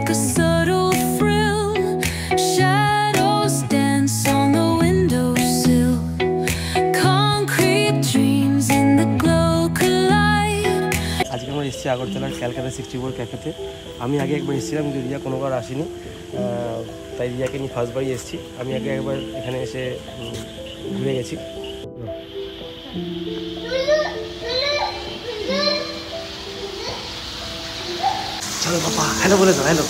like a subtle thrill. Shadows dance on the windowsill. Concrete dreams in the glow collide. আজকে আমরা এসেছি আগরতলার ক্যালকাটা 64 ক্যাফেতে। আমি আগে একবার এসেছিলাম কিন্তু রিয়া কোনোবার আসেনি, তাই রিয়াকে নিয়ে ফার্স্টবারই এসেছি। আমি আগে একবার এখানে এসে ঘুরে গেছি। চলো বাবা, হ্যালো বলে দাও। হ্যালো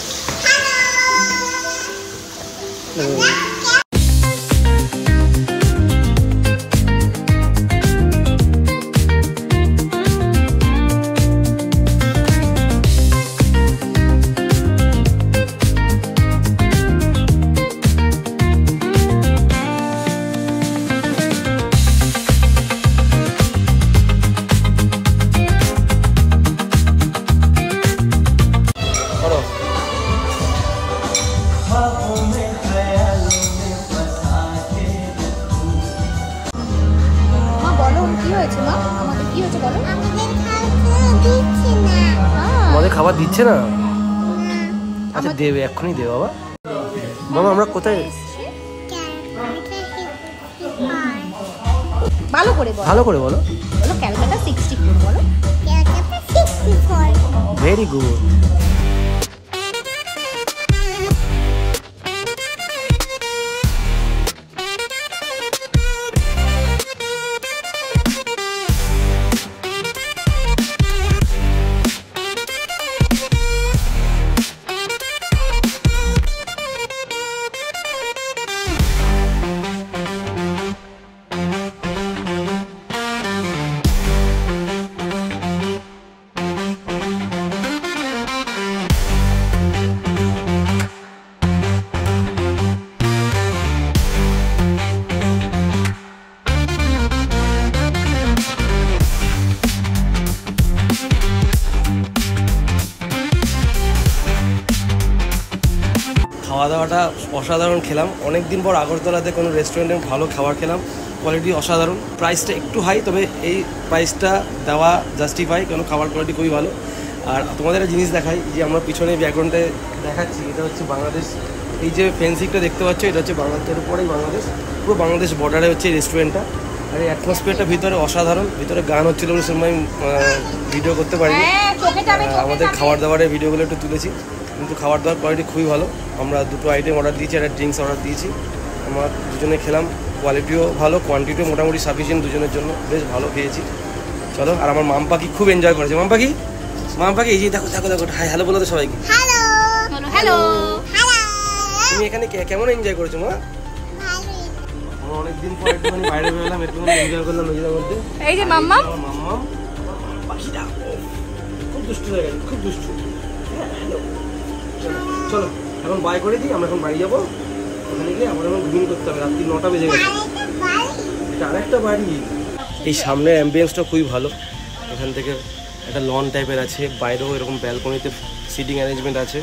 আমাদের খাবার দিচ্ছে না? আচ্ছা দেবে, এক্ষুনি দেবে বাবা। মামা আমরা কোথায়? ভালো করে বলো, ভালো করে বলো। বলো ক্যালকাটা 64 বলো। ক্যালকাটা 64। Very good. খাওয়া দাওয়াটা অসাধারণ খেলাম। অনেক দিন পর আগরতলাতে কোনো রেস্টুরেন্টে ভালো খাবার খেলাম, কোয়ালিটি অসাধারণ। প্রাইসটা একটু হাই, তবে এই প্রাইসটা দেওয়া জাস্টিফাই, কারণ খাবার কোয়ালিটি খুবই ভালো। আর তোমাদের একটা জিনিস দেখাই, যে আমরা পিছনে ব্যাকগ্রাউন্ডে দেখাচ্ছি, এটা হচ্ছে বাংলাদেশ। এই যে ফেন্সিংটা দেখতে পাচ্ছ, এটা হচ্ছে বাংলাদেশের উপরেই বাংলাদেশ, পুরো বাংলাদেশ বর্ডারে হচ্ছে এই রেস্টুরেন্টটা। আর এই অ্যাটমসফিয়ারটা ভিতরে অসাধারণ। ভিতরে গান হচ্ছিল, ওই সময় ভিডিও করতে পারিনি। আমাদের খাবার দাবারের ভিডিওগুলো একটু তুলেছি, কিন্তু খাবার দাবার কোয়ালিটি খুবই ভালো। আমরা দুটো আইটেম অর্ডার দিয়েছি, একটা ড্রিঙ্কস অর্ডার দিয়েছি। আমরা দুজনে খেলাম, কোয়ালিটিও ভালো, কোয়ান্টিটিও মোটামুটি সাফিসিয়েন্ট দুজনের জন্য, বেশ ভালো খেয়েছি। চলো, আর আমার মাম পাখি খুব এনজয় করেছে। মাম পাখি এই যে দেখো দেখো দেখো, হাই হ্যালো বলো তো সবাইকে। Hello hello. তুমি এখানে কেমন এনজয় করেছো মা? আমরা অনেকদিন পর একটুখানি বাইরে বেরোলাম, একটুখানি এনজয় করলাম নিজেদের মধ্যে। এই যে মাম্মা পাখিটা খুব দুষ্টু হয়ে গেছে, খুব দুষ্টু। চলো এখন বাই করে দিই, আমরা এখন বাড়ি যাবো। ওখানে গিয়ে আমার এখন ঘুমিয়ে করতে হবে, রাত্রি 9টা বেজে গেছে। এটা আরেকটা বাড়ি। এই সামনের অ্যাম্বিয়েন্সটা খুবই ভালো। এখান থেকে একটা লন টাইপের আছে, বাইরেও এরকম ব্যালকনিতে সিটিং অ্যারেঞ্জমেন্ট আছে।